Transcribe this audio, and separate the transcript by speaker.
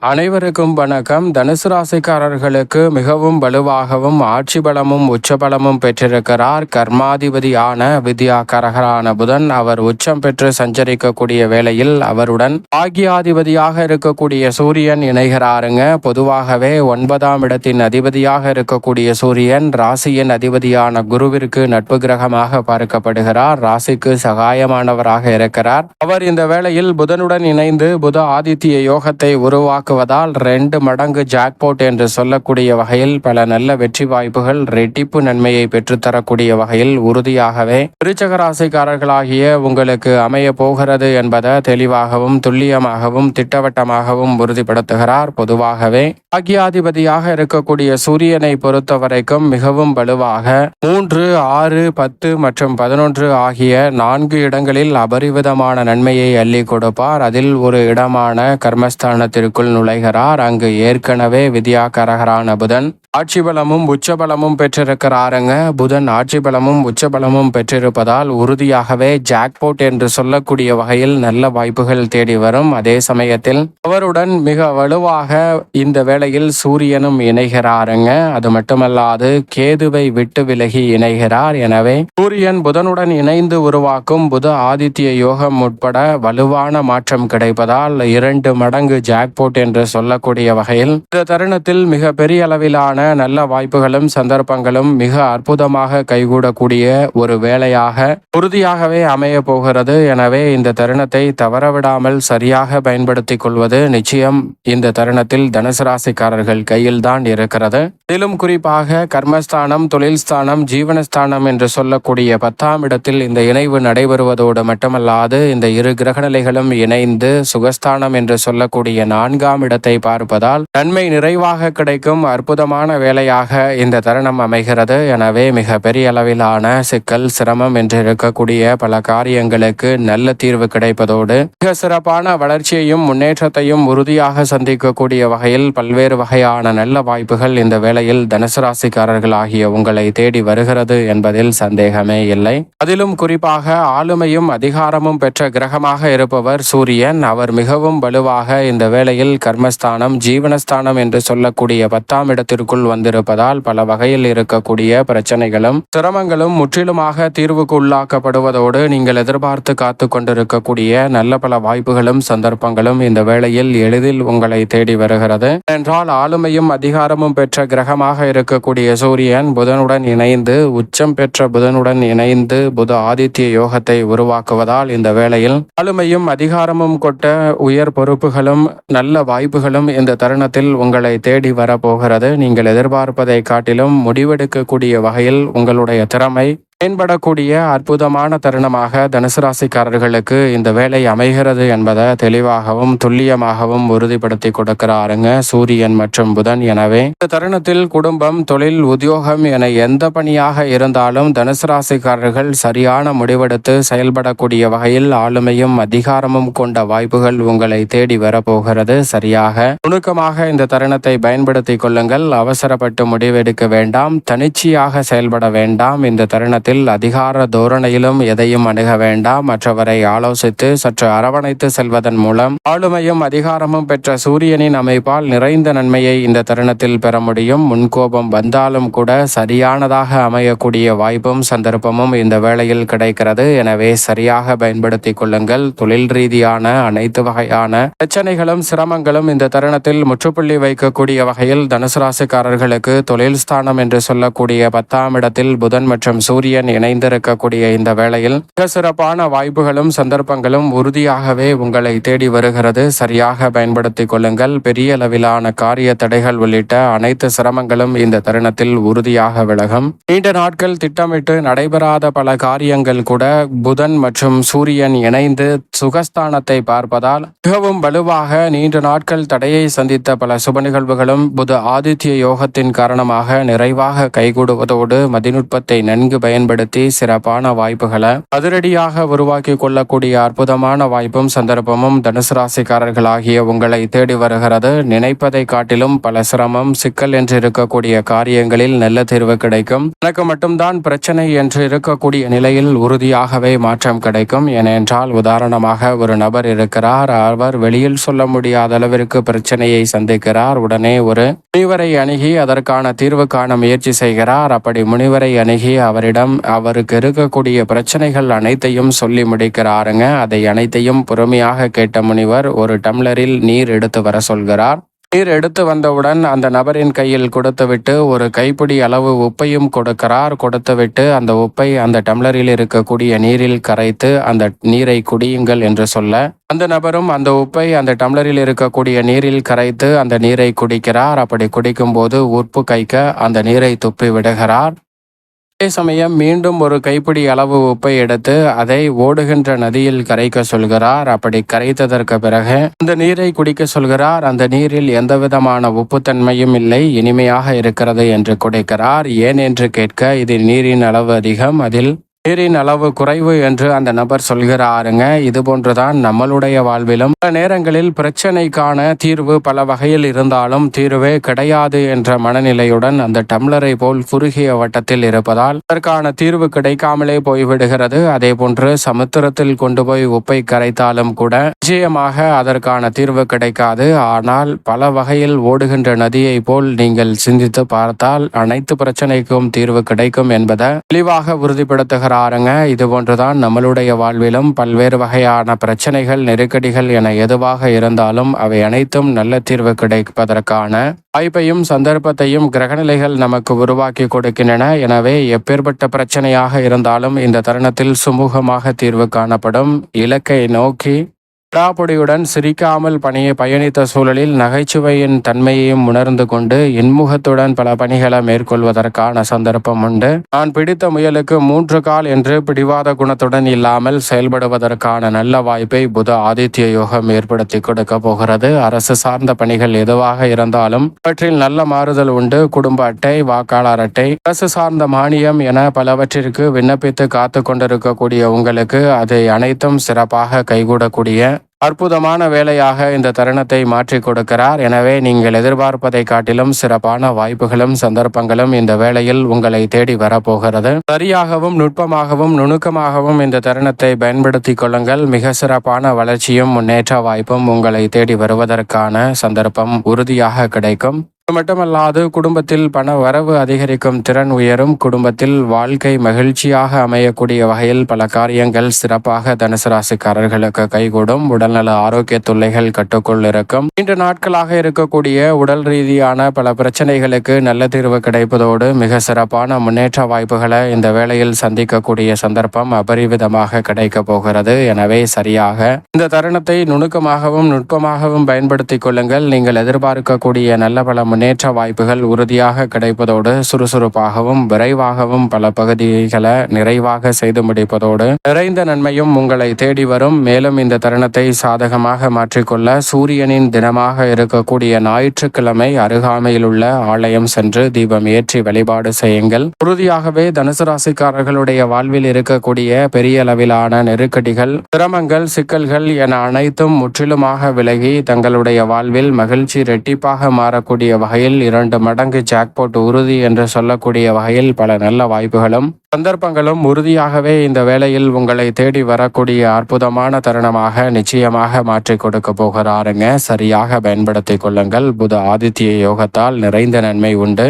Speaker 1: அனைவருக்கும் வணக்கம். தனுசு ராசிக்காரர்களுக்கு மிகவும் வலுவாகவும் ஆட்சி பலமும் உச்சபலமும் பெற்றிருக்கிறார் கர்மாதிபதியான வித்யாகாரகரான புதன். அவர் உச்சம் பெற்று சஞ்சரிக்கக்கூடிய வேளையில் அவருடன் பாக்கியாதிபதியாக இருக்கக்கூடிய சூரியன் இணைகிறாருங்க. பொதுவாகவே 9ஆம் இடத்தின் அதிபதியாக இருக்கக்கூடிய சூரியன் ராசியின் அதிபதியான குருவிற்கு நட்பு கிரகமாக பார்க்கப்படுகிறார். ராசிக்கு சகாயமானவராக இருக்கிறார். அவர் இந்த வேளையில் புதனுடன் இணைந்து புத ஆதித்ய யோகத்தை உருவாக்குவதால் 2 மடங்கு ஜாக்பாட் என்று சொல்லக்கூடிய வகையில் பல நல்ல வெற்றி வாய்ப்புகள் ரெட்டிப்பு நன்மையை பெற்றுத்தரக்கூடிய வகையில் உறுதியாகவே விருச்சிக ராசிக்காரர்களாகிய உங்களுக்கு அமைய போகிறது என்பதை தெளிவாகவும் துல்லியமாகவும் திட்டவட்டமாகவும் உறுதிப்படுத்துகிறார். பொதுவாகவே பாக்கியாதிபதியாக இருக்கக்கூடிய சூரியனை பொறுத்த வரைக்கும் மிகவும் வலுவாக 3, 6, 10 மற்றும் 11 ஆகிய 4 இடங்களில் அபரிவிதமான நன்மையை அள்ளி கொடுப்பார். அதில் ஒரு இடமான கர்மஸ்தானத்திற்குள் நுழைகிறார். அங்கு ஏற்கனவே வித்யாகாரகரான புதன் ஆட்சி பலமும் உச்சபலமும் பெற்றிருக்கிறாருங்க. புதன் ஆட்சி பலமும் உச்சபலமும் பெற்றிருப்பதால் உறுதியாகவே ஜாக்பாட் என்று சொல்லக்கூடிய வகையில் நல்ல வாய்ப்புகள் தேடி வரும். அதே சமயத்தில் அவருடன் மிக வலுவாக இந்த வேளையில் சூரியனும் இணைகிறாருங்க. அது மட்டுமல்லாது கேதுவை விட்டு விலகி இணைகிறார். எனவே சூரியன் புதனுடன் இணைந்து உருவாக்கும் புத ஆதித்ய யோகம் உட்பட வலுவான மாற்றம் கிடைப்பதால் 2 மடங்கு ஜாக்பாட் என்று சொல்லக்கூடிய வகையில் இந்த தருணத்தில் மிக பெரிய அளவிலான நல்ல வாய்ப்புகளும் சந்தர்ப்பங்களும் மிக அற்புதமாக கைகூடக்கூடிய ஒரு வேளையாக உறுதியாகவே அமைய போகிறது. எனவே இந்த தருணத்தை தவறவிடாமல் சரியாக பயன்படுத்திக் கொள்வது நிச்சயம் இந்த தருணத்தில் தனுசு ராசிக்காரர்கள் கையில் தான் இருக்கிறது. இதிலும் குறிப்பாக கர்மஸ்தானம், தொழில் ஸ்தானம், ஜீவனஸ்தானம் என்று சொல்லக்கூடிய 10ஆம் இடத்தில் இந்த இணைவு நடைபெறுவதோடு மட்டுமல்லாது இந்த இரு கிரகநிலைகளும் இணைந்து சுகஸ்தானம் என்று சொல்லக்கூடிய 4ஆம் இடத்தை பார்ப்பதால் நன்மை நிறைவாக கிடைக்கும் அற்புதமான வேலையாக இந்த தருணம் அமைகிறது. எனவே மிக பெரிய அளவிலான சிக்கல், சிரமம் என்று இருக்கக்கூடிய பல காரியங்களுக்கு நல்ல தீர்வு கிடைப்பதோடு மிக சிறப்பான வளர்ச்சியையும் முன்னேற்றத்தையும் உறுதியாக சந்திக்கக்கூடிய வகையில் பல்வேறு வகையான நல்ல வாய்ப்புகள் இந்த வேளையில் தனுசு ராசிக்காரர்கள் ஆகிய உங்களை தேடி வருகிறது என்பதில் சந்தேகமே இல்லை. அதிலும் குறிப்பாக ஆளுமையும் அதிகாரமும் பெற்ற கிரகமாக இருப்பவர் சூரியன். அவர் மிகவும் வலுவாக இந்த வேளையில் கர்மஸ்தானம், ஜீவனஸ்தானம் என்று சொல்லக்கூடிய 10ஆம் இடத்திற்குள் வந்திருப்பதால் பல வகையில் இருக்கக்கூடிய பிரச்சனைகளும் சிரமங்களும் முற்றிலுமாக தீர்வுக்கு உள்ளாக்கப்படுவதோடு நீங்கள் எதிர்பார்த்து காத்து கொண்டிருக்கக்கூடிய நல்ல பல வாய்ப்புகளும் சந்தர்ப்பங்களும் இந்த வேளையில் எளிதில் உங்களை தேடி வருகிறது. என்றால் ஆளுமையும் அதிகாரமும் பெற்ற கிரகமாக இருக்கக்கூடிய சூரியன் புதனுடன் இணைந்து உச்சம் பெற்ற புதனுடன் இணைந்து புத ஆதித்ய யோகத்தை உருவாக்குவதால் இந்த வேளையில் ஆளுமையும் அதிகாரமும் கொண்ட உயர் பொறுப்புகளும் நல்ல வாய்ப்புகளும் இந்த தருணத்தில் உங்களை தேடி வரப்போகிறது. நீங்கள் எதிர்பார்ப்பதை காட்டிலும் முடிவெடுக்கக்கூடிய வகையில் உங்களுடைய திறமை மேம்படக்கூடிய அற்புதமான தருணமாக தனுசு ராசிக்காரர்களுக்கு இந்த வேலை அமைகிறது என்பதை தெளிவாகவும் துல்லியமாகவும் உறுதிப்படுத்தி கொடுக்கிறாருங்க சூரியன் மற்றும் புதன். எனவே இந்த தருணத்தில் குடும்பம், தொழில், உத்தியோகம் என எந்த பணியாக இருந்தாலும் தனுசு ராசிக்காரர்கள் சரியான முடிவெடுத்து செயல்படக்கூடிய வகையில் ஆளுமையும் அதிகாரமும் கொண்ட வாய்ப்புகள் உங்களை தேடி வரப்போகிறது. சரியாக நுணுக்கமாக இந்த தருணத்தை பயன்படுத்திக் கொள்ளுங்கள். அவசரப்பட்டு முடிவெடுக்க வேண்டாம். தனிச்சையாக செயல்பட வேண்டாம். இந்த தருணத்தில் அதிகார தோரணையிலும் எதையும் அணுக வேண்டாம். மற்றவரை ஆலோசித்து சற்று அரவணைத்து செல்வதன் மூலம் ஆளுமையும் அதிகாரமும் பெற்ற சூரியனின் அமைப்பால் நிறைந்த நன்மையை இந்த தருணத்தில் பெற முடியும். முன்கோபம் வந்தாலும் கூட சரியானதாக அமையக்கூடிய வாய்ப்பும் சந்தர்ப்பமும் இந்த வேளையில் கிடைக்கிறது. எனவே சரியாக பயன்படுத்திக் கொள்ளுங்கள். தொழில் ரீதியான அனைத்து வகையான பிரச்சனைகளும் சிரமங்களும் இந்த தருணத்தில் முற்றுப்புள்ளி வைக்கக்கூடிய வகையில் தனுசு ராசிக்காரர்களுக்கு தொழில் ஸ்தானம் என்று சொல்லக்கூடிய 10ஆம் இடத்தில் புதன் மற்றும் சூரியன் இணைந்திருக்கக்கூடிய இந்த வேளையில் மிக சிறப்பான வாய்ப்புகளும் சந்தர்ப்பங்களும் உறுதியாகவே உங்களை தேடி வருகிறது. சரியாக பயன்படுத்திக் கொள்ளுங்கள். பெரிய அளவிலான காரிய தடைகள் உள்ளிட்ட அனைத்து சிரமங்களும் இந்த தருணத்தில் உறுதியாக விலகும். நீண்ட நாட்கள் திட்டமிட்டு நடைபெறாத பல காரியங்கள் கூட புதன் மற்றும் சூரியன் இணைந்து சுகஸ்தானத்தை பார்ப்பதால் மிகவும் வலுவாக நீண்ட நாட்கள் தடையை சந்தித்த பல சுப நிகழ்வுகளும் புத ஆதித்ய யோகத்தின் காரணமாக நிறைவாக கைகூடுவதோடு மதிநுட்பத்தை நன்கு பயன்படுத்தி பயன்படுத்தி சிறப்பான வாய்ப்புகளை அதிரடியாக உருவாக்கி கொள்ளக்கூடிய அற்புதமான வாய்ப்பும் சந்தர்ப்பமும் தனுசு ராசிக்காரர்களாகிய உங்களை தேடி வருகிறது. நினைப்பதை காட்டிலும் பல சிரமம் சிக்கல் என்று இருக்கக்கூடிய காரியங்களில் நல்ல தீர்வு கிடைக்கும். எனக்கு மட்டும்தான் பிரச்சனை என்று இருக்கக்கூடிய நிலையில் உறுதியாகவே மாற்றம் கிடைக்கும். ஏனென்றால் உதாரணமாக ஒரு நபர் இருக்கிறார். அவர் வெளியில் சொல்ல முடியாத அளவிற்கு பிரச்சனையை சந்திக்கிறார். உடனே ஒரு முனிவரை அணுகி அதற்கான தீர்வு காண முயற்சி செய்கிறார். அப்படி முனிவரை அணுகி அவரிடம் அவருக்கு இருக்கக்கூடிய பிரச்சனைகள் அனைத்தையும் சொல்லி முடிக்கிறாருங்க. அதை அனைத்தையும் பொறுமையாக கேட்ட முனிவர் ஒரு டம்ளரில் நீர் எடுத்து வர சொல்கிறார். நீர் எடுத்து வந்தவுடன் அந்த நபரின் கையில் கொடுத்துவிட்டு ஒரு கைப்பிடி அளவு உப்பையும் கொடுக்கிறார். கொடுத்துவிட்டு அந்த உப்பை அந்த டம்ளரில் இருக்கக்கூடிய நீரில் கரைத்து அந்த நீரை குடியுங்கள் என்று சொல்ல அந்த நபரும் அந்த உப்பை அந்த டம்ளரில் இருக்கக்கூடிய நீரில் கரைத்து அந்த நீரை குடிக்கிறார். அப்படி குடிக்கும்போது உப்பு கைக்க அந்த நீரை துப்பி விடுகிறார். அதே சமயம் மீண்டும் ஒரு கைப்பிடி அளவு உப்பை எடுத்து அதை ஓடுகின்ற நதியில் கரைக்க சொல்கிறார். அப்படி கரைத்ததற்கு பிறகு அந்த நீரை குடிக்க சொல்கிறார். அந்த நீரில் எந்த விதமான உப்புத்தன்மையும் இல்லை, இனிமையாக இருக்கிறது என்று குடிக்கிறார். ஏன் என்று கேட்க இது நீரின் அளவு அதிகம், அதில் நீரின் அளவு குறைவு என்று அந்த நபர் சொல்கிறாருங்க. இது போன்றுதான் நம்மளுடைய வாழ்விலும் பல நேரங்களில் பிரச்சனைக்கான தீர்வு பல வகையில் இருந்தாலும் தீர்வே கிடையாது என்ற மனநிலையுடன் அந்த டம்ளரை போல் குறுகிய வட்டத்தில் இருப்பதால் அதற்கான தீர்வு கிடைக்காமலே போய்விடுகிறது. அதே போன்று சமுத்திரத்தில் கொண்டு போய் உப்பை கரைத்தாலும் கூட நிச்சயமாக அதற்கான தீர்வு கிடைக்காது. ஆனால் பல வகையில் ஓடுகின்ற நதியை போல் நீங்கள் சிந்தித்து பார்த்தால் அனைத்து பிரச்சனைக்கும் தீர்வு கிடைக்கும் என்பதை தெளிவாக உறுதிப்படுத்துகிறார். இது போன்றுதான் நம்மளுடைய வாழ்விலும் பல்வேறு வகையான பிரச்சனைகள் நெருக்கடிகள் என எதுவாக இருந்தாலும் அவை அனைத்தும் நல்ல தீர்வு கிடைப்பதற்கான வாய்ப்பையும் சந்தர்ப்பத்தையும் கிரகநிலைகள் நமக்கு உருவாக்கி கொடுக்கின்றன. எனவே எப்பேற்பட்ட பிரச்சனையாக இருந்தாலும் இந்த தருணத்தில் சுமூகமாக தீர்வு காணப்படும். இலக்கை நோக்கி விடாப்பொடியுடன் சிரிக்காமல் பயணித்த சூழலில் நகைச்சுவையின் தன்மையையும் உணர்ந்து கொண்டு இன்முகத்துடன் பல பணிகளை மேற்கொள்வதற்கான சந்தர்ப்பம் உண்டு. நான் பிடித்த முயலுக்கு 3 கால் என்று பிடிவாத குணத்துடன் இல்லாமல் செயல்படுவதற்கான நல்ல வாய்ப்பை புத ஆதித்ய யோகம் ஏற்படுத்தி கொடுக்க போகிறது. அரசு சார்ந்த பணிகள் எதுவாக இருந்தாலும் அவற்றில் நல்ல மாறுதல் உண்டு. குடும்ப அட்டை, வாக்காளர் அட்டை, அரசு சார்ந்த மானியம் என பலவற்றிற்கு விண்ணப்பித்து காத்து கொண்டிருக்கக்கூடிய உங்களுக்கு அதை அனைத்தும் சிறப்பாக கைகூடக்கூடிய அற்புதமான வேலையாக இந்த தருணத்தை மாற்றி கொடுக்கிறார். எனவே நீங்கள் எதிர்பார்ப்பதை காட்டிலும் சிறப்பான வாய்ப்புகளும் சந்தர்ப்பங்களும் இந்த வேளையில் உங்களை தேடி வரப்போகிறது. சரியாகவும் நுட்பமாகவும் நுணுக்கமாகவும் இந்த தருணத்தை பயன்படுத்தி கொள்ளுங்கள். மிக சிறப்பான வளர்ச்சியும் முன்னேற்ற வாய்ப்பும் உங்களை தேடி வருவதற்கான சந்தர்ப்பம் உறுதியாக கிடைக்கும். மட்டுமல்லாது குடும்பத்தில் பண வரவு அதிகரிக்கும் திறன் உயரும். குடும்பத்தில் வாழ்க்கை மகிழ்ச்சியாக அமையக்கூடிய வகையில் பல காரியங்கள் சிறப்பாக தனுசு ராசிக்காரர்களுக்கு கைகூடும். உடல்நல ஆரோக்கிய தொல்லைகள் கட்டுக்குள் இருக்கும். நீண்ட நாட்களாக இருக்கக்கூடிய உடல் ரீதியான பல பிரச்சனைகளுக்கு நல்ல தீர்வு கிடைப்பதோடு மிக சிறப்பான முன்னேற்ற வாய்ப்புகளை இந்த வேளையில் சந்திக்கக்கூடிய சந்தர்ப்பம் அபரிவிதமாக கிடைக்க போகிறது. எனவே சரியாக இந்த தருணத்தை நுணுக்கமாகவும் நுட்பமாகவும் பயன்படுத்திக் கொள்ளுங்கள். நீங்கள் எதிர்பார்க்கக்கூடிய நல்ல பல முன்னேற்ற வாய்ப்புகள் உறுதியாக கிடைப்பதோடு சுறுசுறுப்பாகவும் விரைவாகவும் பல பகுதிகளை நிறைவாக செய்து முடிப்பதோடு நிறைந்த நன்மையும் உங்களை தேடி வரும். மேலும் இந்த தருணத்தை சாதகமாக மாற்றிக்கொள்ள சூரியனின் தினமாக இருக்கக்கூடிய ஞாயிற்றுக்கிழமை அருகாமையில் உள்ள ஆலயம் சென்று தீபம் ஏற்றி வழிபாடு செய்யுங்கள். உறுதியாகவே தனுசு ராசிக்காரர்களுடைய வாழ்வில் இருக்கக்கூடிய பெரிய அளவிலான நெருக்கடிகள், சிரமங்கள், சிக்கல்கள் என அனைத்தும் முற்றிலுமாக விலகி தங்களுடைய வாழ்வில் மகிழ்ச்சி இரட்டிப்பாக மாறக்கூடிய வகையில் 2 மடங்கு ஜாக்பாட் உறுதி என்று சொல்லக்கூடிய வகையில் பல நல்ல வாய்ப்புகளும் சந்தர்ப்பங்களும் உறுதியாகவே இந்த வேளையில் உங்களை தேடி வரக்கூடிய அற்புதமான தருணமாக நிச்சயமாக மாற்றி கொடுக்க போகிறாருங்க. சரியாக பயன்படுத்திக் கொள்ளுங்கள். புத ஆதித்ய யோகத்தால் நிறைந்த நன்மை உண்டு.